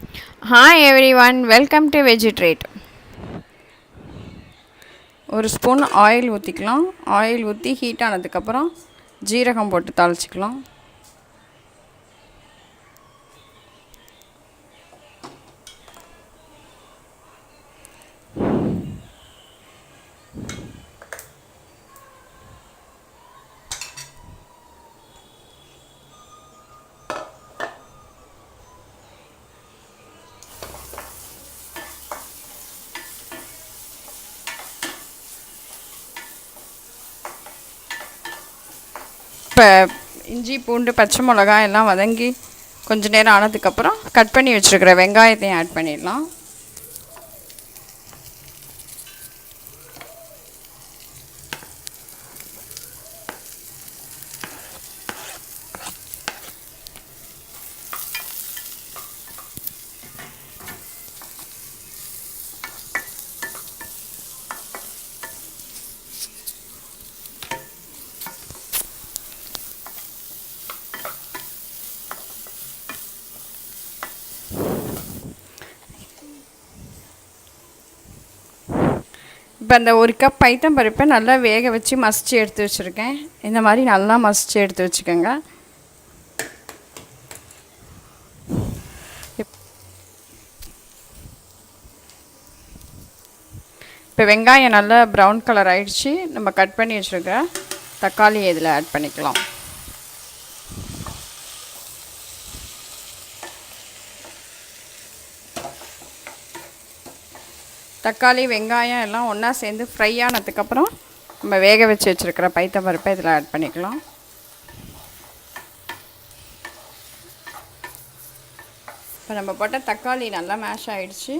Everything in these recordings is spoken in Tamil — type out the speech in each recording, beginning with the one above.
Hi everyone, welcome to Veggie Trade. ஒரு ஸ்பூன் ஆயில் ஊற்றிக்கலாம். ஆயில் ஊற்றி ஹீட் ஆனதுக்கப்புறம் ஜீரகம் போட்டு தாளிச்சிக்கலாம். இப்போ இஞ்சி பூண்டு பச்சை மிளகாய் எல்லாம் வதங்கி கொஞ்சம் நேரம் ஆனதுக்கப்புறம் கட் பண்ணி வச்சுருக்கிற வெங்காயத்தையும் ஆட் பண்ணிடலாம். இப்போ அந்த ஒரு கப் பைத்தம் பருப்பை நல்லா வேக வச்சு மசிச்சு எடுத்து வச்சுருக்கேன். இந்த மாதிரி நல்லா மசிச்சு எடுத்து வச்சுக்கோங்க. இப்போ வெங்காயம் நல்லா ப்ரௌன் கலர் ஆகிடுச்சு. நம்ம கட் பண்ணி வச்சுருக்க தக்காளி இதில் ஆட் பண்ணிக்கலாம். தக்காளி வெங்காயம் எல்லாம் ஒன்றா சேர்ந்து ஃப்ரை ஆனதுக்கப்புறம் நம்ம வேக வச்சு வச்சுருக்கிற பைத்தம் பருப்பை இதில் ஆட் பண்ணிக்கலாம். இப்போ நம்ம போட்ட தக்காளி நல்லா மேஷ் ஆகிடுச்சு.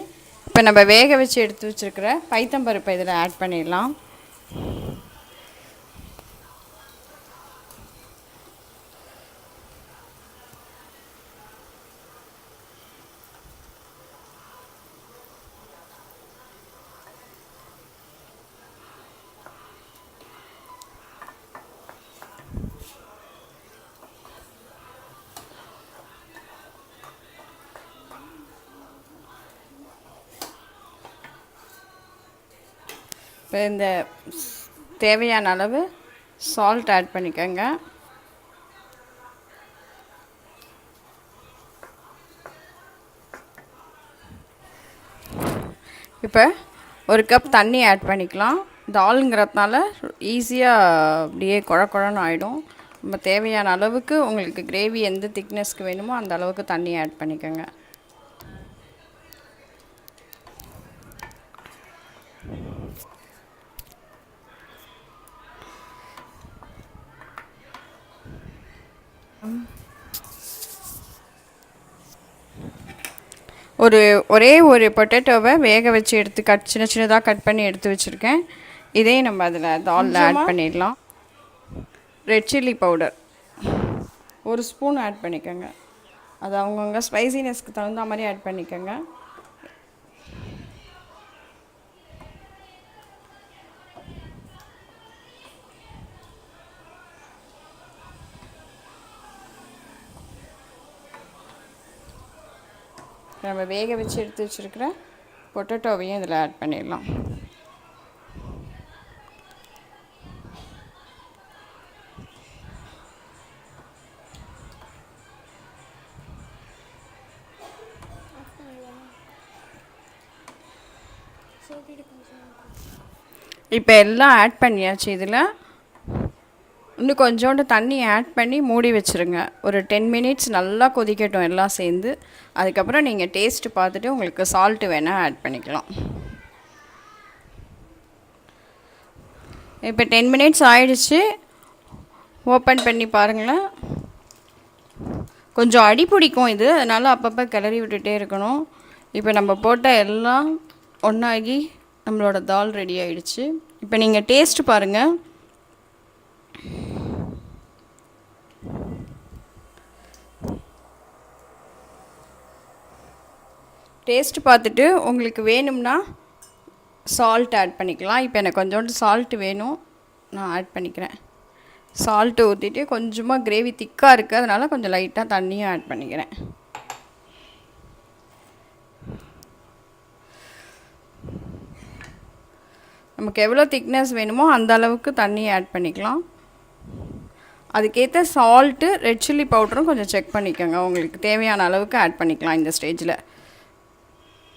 இப்போ நம்ம வேக வச்சு எடுத்து வச்சுருக்கிற பைத்தம் பருப்பை இதில் ஆட் பண்ணிடலாம். இப்போ இந்த தேவையான அளவு சால்ட் ஆட் பண்ணிக்கோங்க. இப்போ ஒரு கப் தண்ணி ஆட் பண்ணிக்கலாம். தாலுங்கிறதுனால ஈஸியாக அப்படியே குழன்னு ஆகிடும். நம்ம தேவையான அளவுக்கு உங்களுக்கு கிரேவி எந்த திக்னஸ்க்கு வேணுமோ அந்த அளவுக்கு தண்ணி ஆட் பண்ணிக்கோங்க. ஒரே ஒரு பொட்டேட்டோவை வேக வச்சு எடுத்து சின்ன சின்னதாக கட் பண்ணி எடுத்து வச்சுருக்கேன். இதையும் நம்ம அதில் தாலில் ஆட் பண்ணிடலாம். ரெட் சில்லி பவுடர் ஒரு ஸ்பூன் ஆட் பண்ணிக்கோங்க. அது அவங்கவுங்க ஸ்பைசினஸ்க்கு தகுந்த மாதிரி ஆட் பண்ணிக்கோங்க. நம்ம வேக வச்சு எடுத்து வச்சுருக்கிற பொட்டேட்டோவையும் இதில் ஆட் பண்ணிடலாம். இப்போ எல்லாம் ஆட் பண்ணியாச்சு. இதில் இன்னும் கொஞ்சோண்டு தண்ணி ஆட் பண்ணி மூடி வச்சுருங்க. ஒரு 10 மினிட்ஸ் நல்லா கொதிக்கட்டும் எல்லாம் சேர்ந்து. அதுக்கப்புறம் நீங்கள் டேஸ்ட்டு பார்த்துட்டு உங்களுக்கு சால்ட்டு வேணால் ஆட் பண்ணிக்கலாம். இப்போ 10 மினிட்ஸ் ஆயிடுச்சு. ஓப்பன் பண்ணி பாருங்களேன். கொஞ்சம் அடி பிடிக்கும் இது, அதனால் அப்பப்போ கிளறி விட்டுட்டே இருக்கணும். இப்போ நம்ம போட்ட எல்லாம் ஒன்றாகி நம்மளோட தால் ரெடி ஆகிடுச்சு. இப்போ நீங்கள் டேஸ்ட்டு பாருங்கள். டேஸ்ட்டு பார்த்துட்டு உங்களுக்கு வேணும்னா சால்ட் ஆட் பண்ணிக்கலாம். இப்போ எனக்கு கொஞ்சோண்டு சால்ட்டு வேணும், நான் ஆட் பண்ணிக்கிறேன். சால்ட்டு ஊற்றிட்டு கொஞ்சமாக கிரேவி திக்காக இருக்குது, அதனால் கொஞ்சம் லைட்டாக தண்ணியும் ஆட் பண்ணிக்கிறேன். நமக்கு எவ்வளோ திக்னஸ் வேணுமோ அந்த அளவுக்கு தண்ணி ஆட் பண்ணிக்கலாம். அதுக்கேற்ற சால்ட்டு, ரெட் சில்லி பவுடரும் கொஞ்சம் செக் பண்ணிக்கோங்க. உங்களுக்கு தேவையான அளவுக்கு ஆட் பண்ணிக்கலாம் இந்த ஸ்டேஜில்.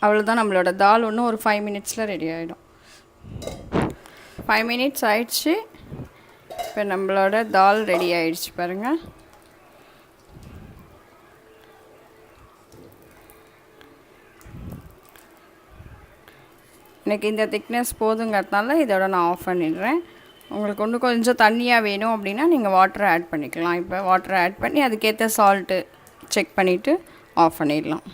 அவ்வளோதான், நம்மளோட தால் இன்னும் ஒரு 5 மினிட்ஸில் ரெடி ஆகிடும். 5 மினிட்ஸ் ஆயிடுச்சு. இப்போ நம்மளோட தால் ரெடி ஆகிடுச்சு பாருங்கள். எனக்கு இந்த திக்னஸ் போதுங்கிறதுனால இதோட நான் ஆஃப் பண்ணிடுறேன். உங்களுக்கு இன்னும் கொஞ்சம் தண்ணியாக வேணும் அப்படின்னா நீங்கள் வாட்டரை ஆட் பண்ணிக்கலாம். இப்போ வாட்டரை ஆட் பண்ணி அதுக்கேற்ற சால்ட்டு செக் பண்ணிவிட்டு ஆஃப் பண்ணிடலாம்.